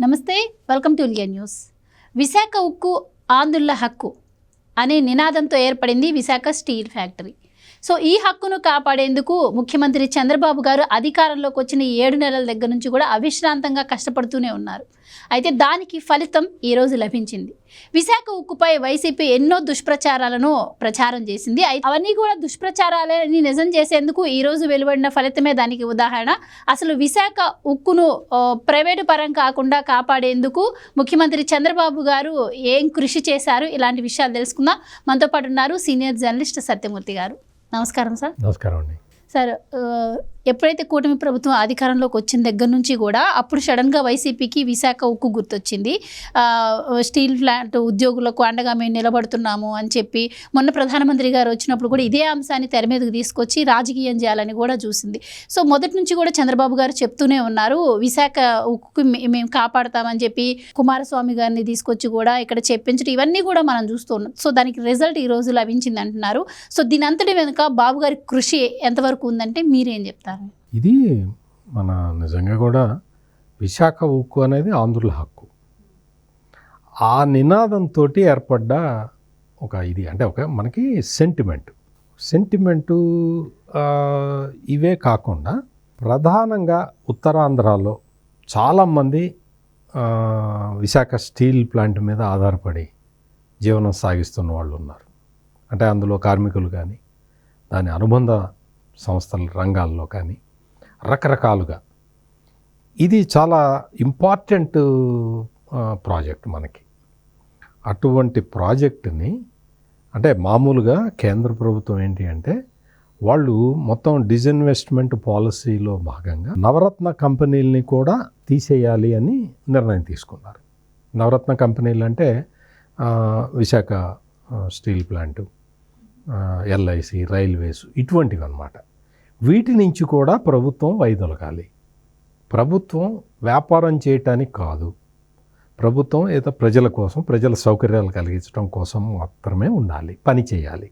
నమస్తే, welcome to India news. Visakha ఉక్కు ఆంధ్రుల హక్కు అనే నినాదంతో ఏర్పడింది విశాఖ స్టీల్ ఫ్యాక్టరీ. సో ఈ హక్కును కాపాడేందుకు ముఖ్యమంత్రి చంద్రబాబు గారు అధికారంలోకి వచ్చిన 7 నెలల దగ్గర నుంచి కూడా అవిశ్రాంతంగా కష్టపడుతూనే ఉన్నారు. అయితే దానికి ఫలితం ఈరోజు లభించింది. విశాఖ ఉక్కుపై వైసీపీ ఎన్నో దుష్ప్రచారాలను ప్రచారం చేసింది. అవన్నీ కూడా దుష్ప్రచారాలని నిజం చేసేందుకు ఈరోజు వెలువడిన ఫలితమే దానికి ఉదాహరణ. అసలు విశాఖ ఉక్కును ప్రైవేటు పరం కాకుండా కాపాడేందుకు ముఖ్యమంత్రి చంద్రబాబు గారు ఏం కృషి చేశారు, ఇలాంటి విషయాలు తెలుసుకుందాం. మనతో పాటు ఉన్నారు సీనియర్ జర్నలిస్ట్ సత్యమూర్తి గారు. నమస్కారం సార్. నమస్కారం అండి. సార్, ఎప్పుడైతే కూటమి ప్రభుత్వం అధికారంలోకి వచ్చిన దగ్గర నుంచి కూడా అప్పుడు సడన్గా వైసీపీకి విశాఖ ఉక్కు గుర్తొచ్చింది. స్టీల్ ప్లాంట్ ఉద్యోగులకు అండగా మేము నిలబడుతున్నాము అని చెప్పి మొన్న ప్రధానమంత్రి గారు వచ్చినప్పుడు కూడా ఇదే అంశాన్ని తెర మీదకి తీసుకొచ్చి రాజకీయం చేయాలని కూడా చూసింది. సో మొదటి నుంచి కూడా చంద్రబాబు గారు చెప్తూనే ఉన్నారు, విశాఖ ఉక్కు మేము కాపాడతామని చెప్పి కుమారస్వామి గారిని తీసుకొచ్చి కూడా ఇక్కడ చెప్పించడం ఇవన్నీ కూడా మనం చూస్తున్నాం. సో దానికి రిజల్ట్ ఈరోజు లభించింది అంటున్నారు. సో దీని అంతటి వెనుక బాబు గారి కృషి ఎంతవరకు ఉందంటే మీరేం చెప్తారు? ఇది మన నిజంగా కూడా విశాఖ ఉక్కు అనేది ఆంధ్రుల హక్కు. ఆ నినాదంతో ఏర్పడ్డ ఒక ఇది అంటే ఒక మనకి సెంటిమెంటు ఇవే కాకుండా ప్రధానంగా ఉత్తరాంధ్రలో చాలామంది విశాఖ స్టీల్ ప్లాంట్ మీద ఆధారపడి జీవనం సాగిస్తున్న వాళ్ళు ఉన్నారు. అంటే అందులో కార్మికులు కానీ దాని అనుబంధ సంస్థల రంగాల్లో కానీ రకరకాలుగా ఇది చాలా ఇంపార్టెంట్ ప్రాజెక్ట్ మనకి. అటువంటి ప్రాజెక్టుని అంటే మామూలుగా కేంద్ర ప్రభుత్వం ఏంటి అంటే వాళ్ళు మొత్తం డిజిన్వెస్ట్మెంట్ పాలసీలో భాగంగా నవరత్న కంపెనీలని కూడా తీసేయాలి అని నిర్ణయం తీసుకున్నారు. నవరత్న కంపెనీలు అంటే Visakha steel plant, LIC, railways ఇటువంటివి అన్నమాట. వీటి నుంచి కూడా ప్రభుత్వం వైదొలగాలి. ప్రభుత్వం వ్యాపారం చేయటానికి కాదు, ప్రభుత్వం ఏదో ప్రజల కోసం, ప్రజల సౌకర్యాలు కలిగించడం కోసం మాత్రమే ఉండాలి, పని చేయాలి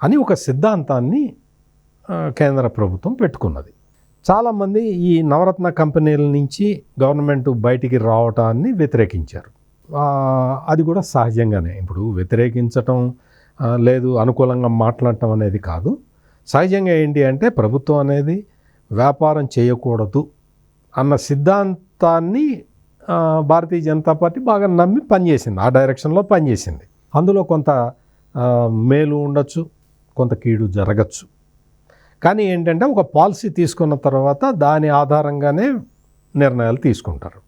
అని ఒక సిద్ధాంతాన్ని కేంద్ర ప్రభుత్వం పెట్టుకున్నది. చాలామంది ఈ నవరత్న కంపెనీల నుంచి గవర్నమెంట్ బయటికి రావటాన్ని వ్యతిరేకించారు. అది కూడా సహజంగానే. ఇప్పుడు వ్యతిరేకించటం లేదు, అనుకూలంగా మాట్లాడటం అనేది కాదు. సహజంగా ఏంటి అంటే ప్రభుత్వం అనేది వ్యాపారం చేయకూడదు అన్న సిద్ధాంతాన్ని భారతీయ జనతా పార్టీ బాగా నమ్మి పనిచేసింది, ఆ డైరెక్షన్లో పనిచేసింది. అందులో కొంత మేలు ఉండొచ్చు, కొంత కీడు జరగచ్చు. కానీ ఏంటంటే ఒక పాలసీ తీసుకున్న తర్వాత దాని ఆధారంగానే నిర్ణయాలు తీసుకుంటారు.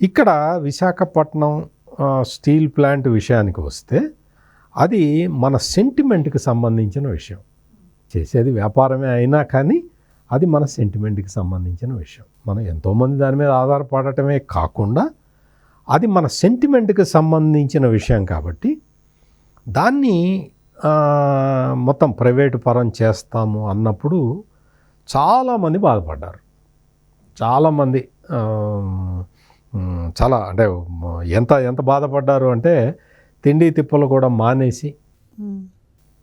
ఇక్కడ విశాఖపట్నం స్టీల్ ప్లాంట్ విషయానికి వస్తే అది మన సెంటిమెంట్కి సంబంధించిన విషయం. చేసేది వ్యాపారమే అయినా కానీ అది మన సెంటిమెంట్కి సంబంధించిన విషయం. మనం ఎంతోమంది దాని మీద ఆధారపడటమే కాకుండా అది మన సెంటిమెంట్కి సంబంధించిన విషయం కాబట్టి దాన్ని మొత్తం ప్రైవేటు పరం చేస్తాము అన్నప్పుడు చాలామంది బాధపడ్డారు. చాలామంది చాలా అంటే ఎంత బాధపడ్డారు అంటే తిండి తిప్పలు కూడా మానేసి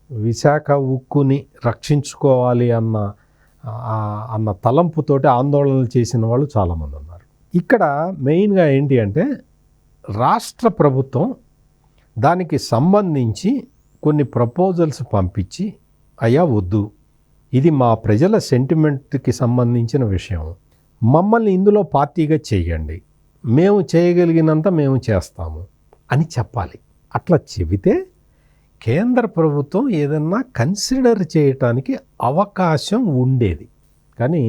విశాఖ ఉక్కుని రక్షించుకోవాలి అన్న తలంపుతోటి ఆందోళనలు చేసిన వాళ్ళు చాలామంది ఉన్నారు. ఇక్కడ మెయిన్గా ఏంటి అంటే రాష్ట్ర ప్రభుత్వం దానికి సంబంధించి కొన్ని ప్రపోజల్స్ పంపించి, అయ్యా వద్దు, ఇది మా ప్రజల సెంటిమెంట్కి సంబంధించిన విషయం, మమ్మల్ని ఇందులో పార్టీగా చేయండి, మేము చేయగలిగినంత మేము చేస్తాము అని చెప్పాలి. అట్లా చెబితే కేంద్ర ప్రభుత్వం ఏదన్నా కన్సిడర్ చేయటానికి అవకాశం ఉండేది. కానీ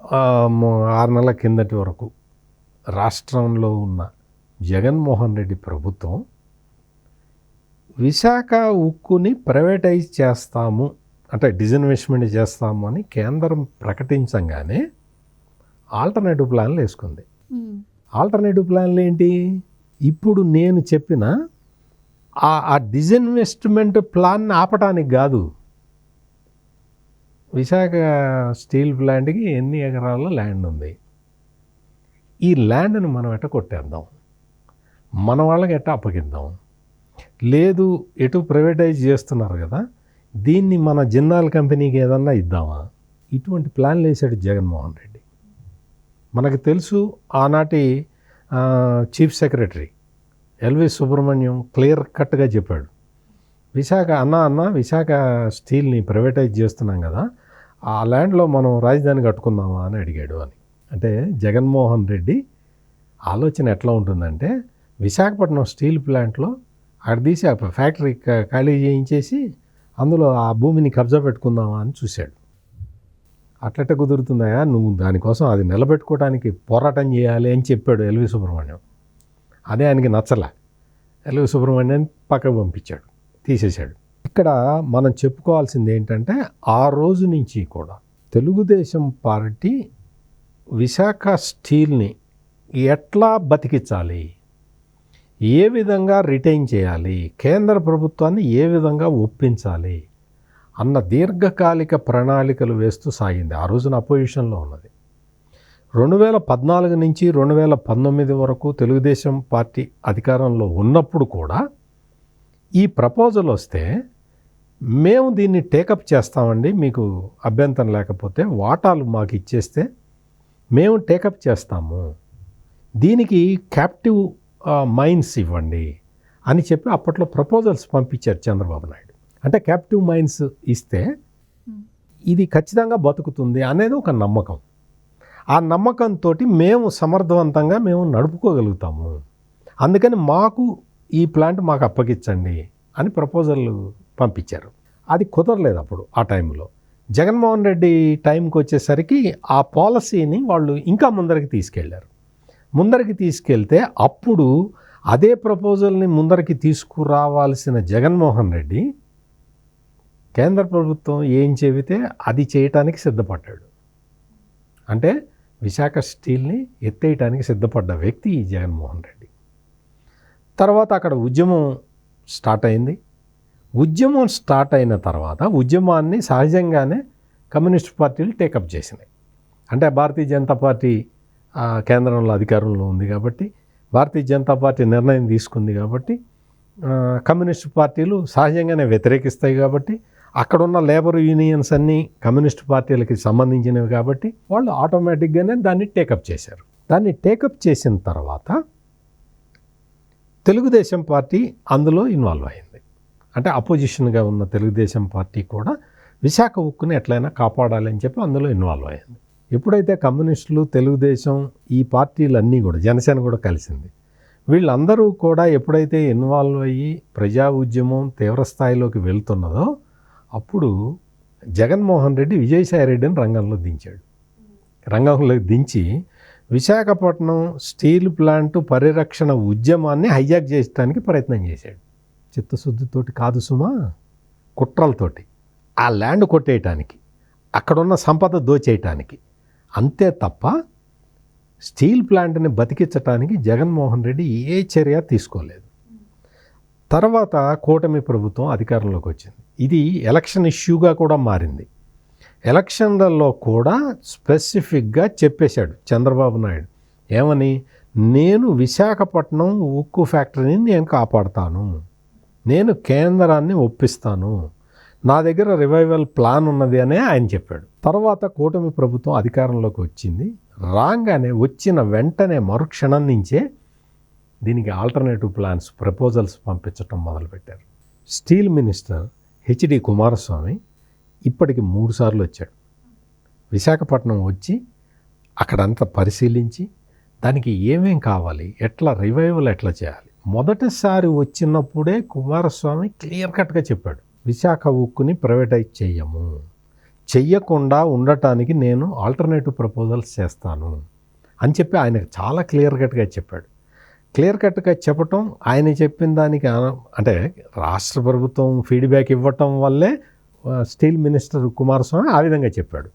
6 నెలల కిందటి వరకు రాష్ట్రంలో ఉన్న జగన్మోహన్ రెడ్డి ప్రభుత్వం విశాఖ ఉక్కుని ప్రైవేటైజ్ చేస్తాము అంటే డిజిన్వెస్ట్మెంట్ చేస్తాము అని కేంద్రం ప్రకటించగానే ఆల్టర్నేటివ్ ప్లాన్లు వేసుకుంది. ఆల్టర్నేటివ్ ప్లాన్లు ఏంటి? ఇప్పుడు నేను చెప్పిన ఆ డిజిన్వెస్ట్మెంట్ ప్లాన్ ఆపటానికి కాదు, విశాఖ స్టీల్ ప్లాంట్కి ఎన్ని ఎకరాల ల్యాండ్ ఉంది, ఈ ల్యాండ్ని మనం ఎట్ట కొట్టేద్దాం, మన వాళ్ళకి ఎట్ట అప్పగిద్దాం, లేదు ఎటు ప్రైవేటైజ్ చేస్తున్నారు కదా దీన్ని మన జిన్నాల్ కంపెనీకి ఏదన్నా ఇద్దామా, ఇటువంటి ప్లాన్లు వేసాడు జగన్మోహన్ రెడ్డి. మనకు తెలుసు ఆనాటి chief secretary LV Subrahmanyam clear కట్గా చెప్పాడు, విశాఖ స్టీల్ని ప్రైవేటైజ్ చేస్తున్నాం కదా, ఆ ల్యాండ్లో మనం రాజధాని కట్టుకుందామా అని అడిగాడు అని. అంటే జగన్మోహన్ రెడ్డి ఆలోచన ఎట్లా ఉంటుందంటే, విశాఖపట్నం స్టీల్ ప్లాంట్లో అక్కడ తీసి ఆ ఫ్యాక్టరీ ఖాళీ చేయించేసి అందులో ఆ భూమిని కబ్జా పెట్టుకుందామా అని చూశాడు. అట్లట్ట కుదురుతుందా, నువ్వు దానికోసం అది నిలబెట్టుకోవడానికి పోరాటం చేయాలి అని చెప్పాడు ఎల్వి సుబ్రహ్మణ్యం. అదే ఆయనకి నచ్చలే. ఎల్వి సుబ్రహ్మణ్యం పక్కకు పంపించాడు, తీసేశాడు. ఇక్కడ మనం చెప్పుకోవాల్సింది ఏంటంటే, ఆ రోజు నుంచి కూడా తెలుగుదేశం పార్టీ విశాఖ స్టీల్ని ఎట్లా బతికించాలి, ఏ విధంగా రిటైన్ చేయాలి, కేంద్ర ప్రభుత్వాన్ని ఏ విధంగా ఒప్పించాలి అన్న దీర్ఘకాలిక ప్రణాళికలు వేస్తూ సాగింది. ఆ రోజున అపోజిషన్లో ఉన్నది. 2014 నుంచి 2019 వరకు తెలుగుదేశం పార్టీ అధికారంలో ఉన్నప్పుడు కూడా ఈ ప్రపోజల్ వస్తే, మేము దీన్ని టేకప్ చేస్తామండి, మీకు అభ్యంతరం లేకపోతే వాటాలు మాకు ఇచ్చేస్తే మేము టేకప్ చేస్తాము, దీనికి క్యాప్టివ్ మైన్స్ ఇవ్వండి అని చెప్పి అప్పట్లో ప్రపోజల్స్ పంపించారు చంద్రబాబు నాయుడు. అంటే క్యాప్టివ్ మైన్స్ ఇస్తే ఇది ఖచ్చితంగా బతుకుతుంది అనేది ఒక నమ్మకం. ఆ నమ్మకంతో మేము సమర్థవంతంగా మేము నడుపుకోగలుగుతాము, అందుకని మాకు ఈ ప్లాంట్ మాకు అప్పగించండి అని ప్రపోజల్ పంపించారు. అది కుదరలేదు అప్పుడు. ఆ టైంలో జగన్మోహన్ రెడ్డి టైంకి వచ్చేసరికి ఆ పాలసీని వాళ్ళు ఇంకా ముందరికి తీసుకెళ్లారు. ముందరికి తీసుకెళ్తే అప్పుడు అదే ప్రపోజల్ని ముందరికి తీసుకురావాల్సిన జగన్మోహన్ రెడ్డి కేంద్ర ప్రభుత్వం ఏం చెబితే అది చేయటానికి సిద్ధపడ్డాడు. అంటే విశాఖ స్టీల్ని ఎత్తేయటానికి సిద్ధపడ్డ వ్యక్తి ఈ జగన్మోహన్ రెడ్డి. తర్వాత అక్కడ ఉద్యమం స్టార్ట్ అయింది. ఉద్యమం స్టార్ట్ అయిన తర్వాత ఉద్యమాన్ని సహజంగానే కమ్యూనిస్ట్ పార్టీలు టేకప్ చేసినాయి. అంటే భారతీయ జనతా పార్టీ కేంద్రంలో అధికారంలో ఉంది కాబట్టి, భారతీయ జనతా పార్టీ నిర్ణయం తీసుకుంది కాబట్టి, కమ్యూనిస్ట్ పార్టీలు సహజంగానే వ్యతిరేకిస్తాయి కాబట్టి, అక్కడున్న లేబర్ యూనియన్స్ అన్నీ కమ్యూనిస్ట్ పార్టీలకి సంబంధించినవి కాబట్టి వాళ్ళు ఆటోమేటిక్గానే దాన్ని టేకప్ చేశారు. దాన్ని టేకప్ చేసిన తర్వాత తెలుగుదేశం పార్టీ అందులో ఇన్వాల్వ్ అయింది. అంటే అపోజిషన్గా ఉన్న తెలుగుదేశం పార్టీ కూడా విశాఖ ఉక్కుని ఎట్లయినా కాపాడాలని చెప్పి అందులో ఇన్వాల్వ్ అయింది. ఎప్పుడైతే కమ్యూనిస్టులు, తెలుగుదేశం, ఈ పార్టీలన్నీ కూడా, జనసేన కూడా కలిసింది, వీళ్ళందరూ కూడా ఎప్పుడైతే ఇన్వాల్వ్ అయ్యి ప్రజా ఉద్యమం తీవ్ర స్థాయిలోకి వెళ్తున్నదో అప్పుడు జగన్మోహన్ రెడ్డి విజయసాయి రెడ్డిని రంగంలోకి దించి విశాఖపట్నం స్టీల్ ప్లాంట్ పరిరక్షణ ఉద్యమాన్ని హైజాక్ చేయడానికి ప్రయత్నం చేశాడు. చిత్తశుద్ధితోటి కాదు సుమా, కుట్రలతోటి ఆ ల్యాండ్ కొట్టేయటానికి, అక్కడున్న సంపద దోచేయటానికి, అంతే తప్ప స్టీల్ ప్లాంట్ని బతికించడానికి జగన్మోహన్ రెడ్డి ఏ చర్య తీసుకోలేదు. తర్వాత కూటమి ప్రభుత్వం అధికారంలోకి వచ్చింది. ఇది ఎలక్షన్ ఇష్యూగా కూడా మారింది. ఎలక్షన్లలో కూడా స్పెసిఫిక్గా చెప్పేశాడు చంద్రబాబు నాయుడు, ఏమని, నేను విశాఖపట్నం ఉక్కు ఫ్యాక్టరీని నేను కాపాడుతాను, నేను కేంద్రాన్ని ఒప్పిస్తాను, నా దగ్గర రివైవల్ ప్లాన్ ఉన్నది అనే ఆయన చెప్పాడు. తర్వాత కూటమి ప్రభుత్వం అధికారంలోకి వచ్చింది. రాగానే వచ్చిన వెంటనే మరుక్షణం నుంచే దీనికి ఆల్టర్నేటివ్ ప్లాన్స్, ప్రపోజల్స్ పంపించడం మొదలుపెట్టారు. స్టీల్ మినిస్టర్ హెచ్డి కుమారస్వామి ఇప్పటికి 3 సార్లు వచ్చాడు. విశాఖపట్నం వచ్చి అక్కడంతా పరిశీలించి దానికి ఏమేం కావాలి, ఎట్లా రివైవల్ ఎట్లా చేయాలి. మొదటిసారి వచ్చినప్పుడే కుమారస్వామి క్లియర్ కట్గా చెప్పాడు, విశాఖ ఉక్కుని ప్రైవేటైజ్ చెయ్యకుండా ఉండటానికి నేను ఆల్టర్నేటివ్ ప్రపోజల్స్ చేస్తాను అని చెప్పి ఆయనకు చాలా క్లియర్ కట్గా చెప్పాడు. క్లియర్ కట్గా చెప్పటం, ఆయన చెప్పిన దానికి అంటే రాష్ట్ర ప్రభుత్వం ఫీడ్బ్యాక్ ఇవ్వటం వల్లే స్టీల్ మినిస్టర్ కుమారస్వామి ఆ విధంగా చెప్పాడు.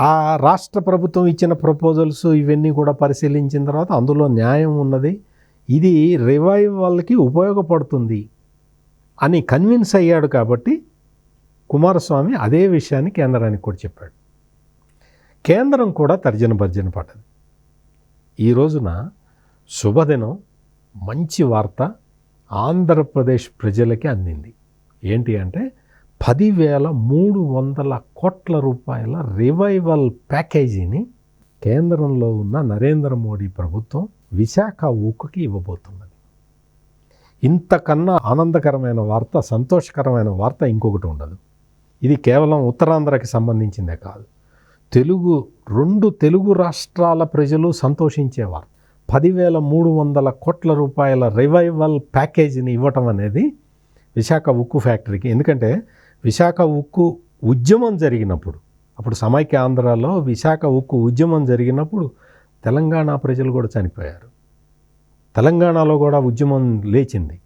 ఆ రాష్ట్ర ప్రభుత్వం ఇచ్చిన ప్రపోజల్స్ ఇవన్నీ కూడా పరిశీలించిన తర్వాత అందులో న్యాయం ఉన్నది, ఇది రివైవల్కి ఉపయోగపడుతుంది అని కన్విన్స్ అయ్యాడు. కాబట్టి కుమారస్వామి అదే విషయాన్ని కేంద్రానికి కూడా చెప్పాడు. కేంద్రం కూడా తర్జన భర్జన పడ్డది. ఈ రోజున శుభదినం, మంచి వార్త ఆంధ్రప్రదేశ్ ప్రజలకి అందింది. ఏంటి అంటే 10,300 కోట్ల రూపాయల రివైవల్ ప్యాకేజీని కేంద్రంలో ఉన్న నరేంద్ర మోడీ ప్రభుత్వం విశాఖ ఉక్కుకి ఇవ్వబోతున్నది. ఇంతకన్నా ఆనందకరమైన వార్త, సంతోషకరమైన వార్త ఇంకొకటి ఉండదు. ఇది కేవలం ఉత్తరాంధ్రకి సంబంధించిందే కాదు, రెండు తెలుగు రాష్ట్రాల ప్రజలు సంతోషించేవారు. 10,300 కోట్ల రూపాయల రివైవల్ ప్యాకేజీని ఇవ్వటం అనేది విశాఖ ఉక్కు ఫ్యాక్టరీకి. ఎందుకంటే విశాఖ ఉక్కు ఉద్యమం జరిగినప్పుడు, అప్పుడు సమైక్య ఆంధ్రాలో విశాఖ ఉక్కు ఉద్యమం జరిగినప్పుడు తెలంగాణ ప్రజలు కూడా చనిపోయారు. తెలంగాణలో కూడా ఉద్యమం లేచింది.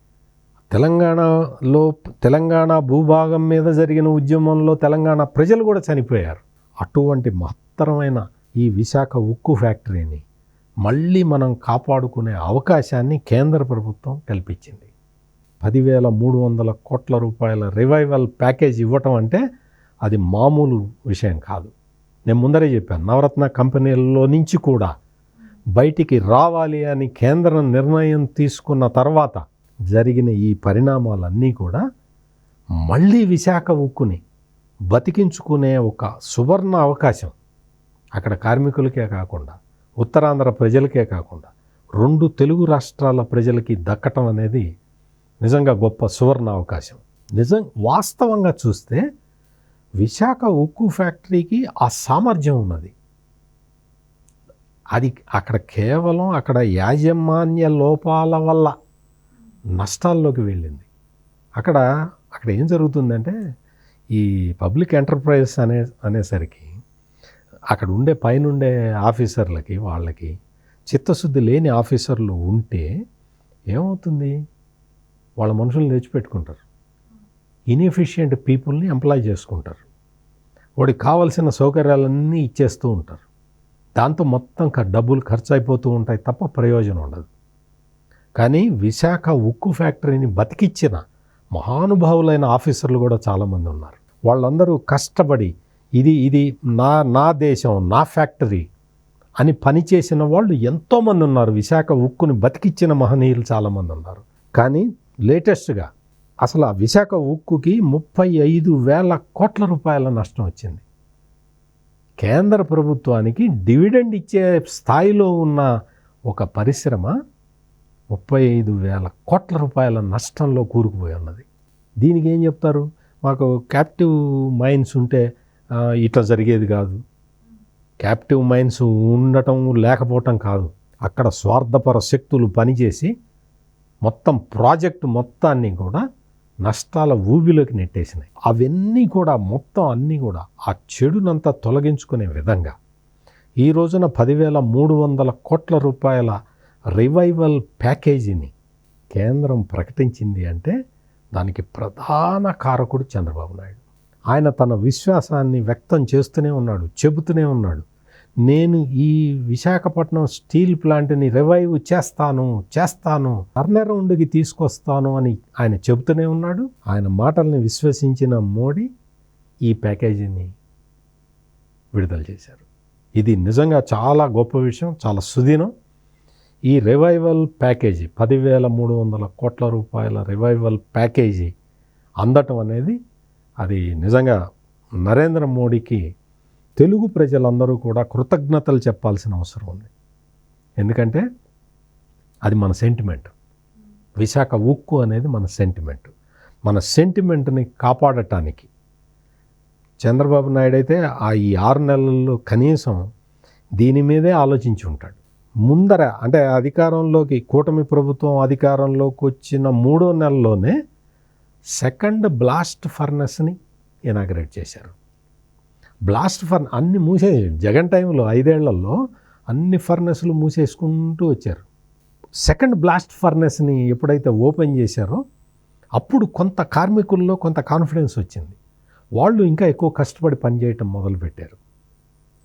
తెలంగాణ భూభాగం మీద జరిగిన ఉద్యమంలో తెలంగాణ ప్రజలు కూడా చనిపోయారు. అటువంటి మహత్తరమైన ఈ విశాఖ ఉక్కు ఫ్యాక్టరీని మళ్ళీ మనం కాపాడుకునే అవకాశాన్ని కేంద్ర ప్రభుత్వం కల్పించింది. 10,300 కోట్ల రూపాయల రివైవల్ ప్యాకేజ్ ఇవ్వటం అంటే అది మామూలు విషయం కాదు. నేను ముందరే చెప్పాను, నవరత్న కంపెనీల్లో నుంచి కూడా బయటికి రావాలి అని కేంద్రం నిర్ణయం తీసుకున్న తర్వాత జరిగిన ఈ పరిణామాలన్నీ కూడా మళ్ళీ విశాఖ ఉక్కుని బతికించుకునే ఒక సువర్ణ అవకాశం అక్కడ కార్మికులకే కాకుండా, ఉత్తరాంధ్ర ప్రజలకే కాకుండా, 2 తెలుగు రాష్ట్రాల ప్రజలకి దక్కటం అనేది నిజంగా గొప్ప సువర్ణ అవకాశం. వాస్తవంగా చూస్తే విశాఖ ఉక్కు ఫ్యాక్టరీకి ఆ సామర్థ్యం ఉన్నది. అది కేవలం అక్కడ యాజమాన్య లోపాల వల్ల నష్టాల్లోకి వెళ్ళింది. అక్కడ ఏం జరుగుతుందంటే, ఈ పబ్లిక్ ఎంటర్ప్రైజెస్ అనేసరికి అక్కడ ఉండే పైనుండే ఆఫీసర్లకి, వాళ్ళకి చిత్తశుద్ధి లేని ఆఫీసర్లు ఉంటే ఏమవుతుంది, వాళ్ళ మనుషులను తెచ్చిపెట్టుకుంటారు. ఇన్ఎఫిషియెంట్ పీపుల్ని ఎంప్లాయ్ చేసుకుంటారు. వాడికి కావాల్సిన సౌకర్యాలన్నీ ఇచ్చేస్తూ ఉంటారు. దాంతో మొత్తం డబ్బులు ఖర్చు అయిపోతూ ఉంటాయి తప్ప ప్రయోజనం ఉండదు. కానీ విశాఖ ఉక్కు ఫ్యాక్టరీని బతికిచ్చిన మహానుభావులైన ఆఫీసర్లు కూడా చాలామంది ఉన్నారు. వాళ్ళందరూ కష్టపడి ఇది నా దేశం, నా ఫ్యాక్టరీ అని పనిచేసిన వాళ్ళు ఎంతోమంది ఉన్నారు. విశాఖ ఉక్కుని బతికిచ్చిన మహనీయులు చాలామంది ఉన్నారు. కానీ లేటెస్ట్గా అసలు ఆ విశాఖ ఉక్కుకి 35,000 కోట్ల రూపాయల నష్టం వచ్చింది. కేంద్ర ప్రభుత్వానికి డివిడెండ్ ఇచ్చే స్థాయిలో ఉన్న ఒక పరిశ్రమ 35,000 కోట్ల రూపాయల నష్టంలో కూరుకుపోయి ఉన్నది. దీనికి ఏం చెప్తారు, మాకు క్యాప్టివ్ మైన్స్ ఉంటే ఇట్లా జరిగేది కాదు. క్యాప్టివ్ మైన్స్ ఉండటం లేకపోవటం కాదు, అక్కడ స్వార్థపర శక్తులు పనిచేసి మొత్తం ప్రాజెక్టు మొత్తాన్ని కూడా నష్టాల ఊబిలోకి నెట్టేసినాయి. అవన్నీ కూడా మొత్తం అన్నీ కూడా ఆ చెడునంతా తొలగించుకునే విధంగా ఈ రోజున 10,300 కోట్ల రూపాయల రివైవల్ ప్యాకేజీని కేంద్రం ప్రకటించింది అంటే దానికి ప్రధాన కారకుడు చంద్రబాబు నాయుడు. ఆయన తన విశ్వాసాన్ని వ్యక్తం చేస్తూనే ఉన్నాడు, చెబుతూనే ఉన్నాడు, నేను ఈ విశాఖపట్నం స్టీల్ ప్లాంట్ని రివైవ్ చేస్తాను, టర్నరౌండ్కి తీసుకొస్తాను అని ఆయన చెబుతూనే ఉన్నాడు. ఆయన మాటల్ని విశ్వసించిన మోడీ ఈ ప్యాకేజీని విడుదల చేశారు. ఇది నిజంగా చాలా గొప్ప విషయం, చాలా సుదినం. ఈ రివైవల్ ప్యాకేజీ 10,300 కోట్ల రూపాయల రివైవల్ ప్యాకేజీ అందటం అనేది అది నిజంగా నరేంద్ర మోడీకి తెలుగు ప్రజలందరూ కూడా కృతజ్ఞతలు చెప్పాల్సిన అవసరం ఉంది. ఎందుకంటే అది మన సెంటిమెంట్. విశాఖ ఉక్కు అనేది మన సెంటిమెంట్. మన సెంటిమెంట్ని కాపాడటానికి చంద్రబాబు నాయుడు అయితే ఈ 6 నెలల్లో కనీసం దీని మీదే ఆలోచించి ఉంటాడు. ముందర అంటే కూటమి ప్రభుత్వం అధికారంలోకి వచ్చిన 3వ నెలలోనే సెకండ్ బ్లాస్ట్ ఫర్నెస్ని ఇనాగ్రేట్ చేశారు. అన్ని మూసేసారు. జగన్ టైంలో 5 ఏళ్లలో అన్ని ఫర్నెస్లు మూసేసుకుంటూ వచ్చారు. సెకండ్ బ్లాస్ట్ ఫర్నెస్ని ఎప్పుడైతే ఓపెన్ చేశారో అప్పుడు కొంత కార్మికుల్లో కొంత కాన్ఫిడెన్స్ వచ్చింది. వాళ్ళు ఇంకా ఎక్కువ కష్టపడి పనిచేయటం మొదలుపెట్టారు.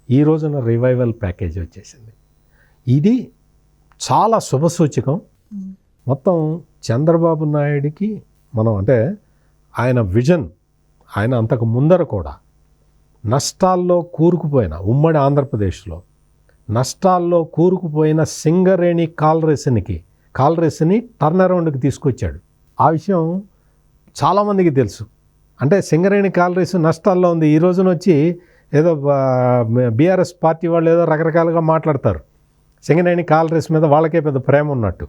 ఈ రోజున రివైవల్ ప్యాకేజ్ వచ్చేసింది. ఇది చాలా శుభసూచకం. మొత్తం చంద్రబాబు నాయుడికి మనం అంటే ఆయన విజన్, ఆయన అంతకు ముందర కూడా నష్టాల్లో కూరుకుపోయిన ఉమ్మడి ఆంధ్రప్రదేశ్లో నష్టాల్లో కూరుకుపోయిన సింగరేణి కాల్రేస్ని టర్నరౌండ్కి తీసుకొచ్చాడు. ఆ విషయం చాలామందికి తెలుసు. అంటే సింగరేణి కాల్రేస్ నష్టాల్లో ఉంది. ఈ రోజున వచ్చి ఏదో బీఆర్ఎస్ పార్టీ వాళ్ళు ఏదో రకరకాలుగా మాట్లాడతారు, సింగరేణి కాలరీస్ మీద వాళ్ళకే పెద్ద ప్రేమ ఉన్నట్టు.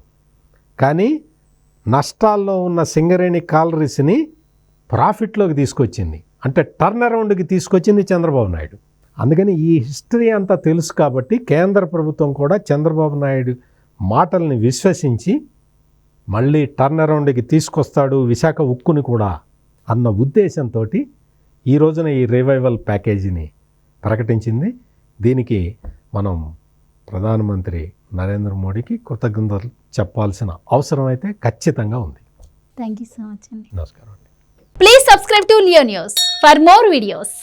కానీ నష్టాల్లో ఉన్న సింగరేణి కాలరీస్ని ప్రాఫిట్లోకి తీసుకొచ్చింది, అంటే టర్న్ అరౌండ్కి తీసుకొచ్చింది చంద్రబాబు నాయుడు. అందుకని ఈ హిస్టరీ అంతా తెలుసు కాబట్టి కేంద్ర ప్రభుత్వం కూడా చంద్రబాబు నాయుడు మాటల్ని విశ్వసించి మళ్ళీ టర్న్ అరౌండ్కి తీసుకొస్తాడు విశాఖ ఉక్కుని కూడా అన్న ఉద్దేశంతో ఈ రోజున ఈ రివైవల్ ప్యాకేజీని ప్రకటించింది. దీనికి మనం ప్రధానమంత్రి నరేంద్ర మోడీకి కృతజ్ఞతలు చెప్పాల్సిన అవసరం అయితే ఖచ్చితంగా ఉంది. థ్యాంక్ యూ సో మచ్ అండి. నమస్కారం అండి. Please subscribe to Leo news for more videos.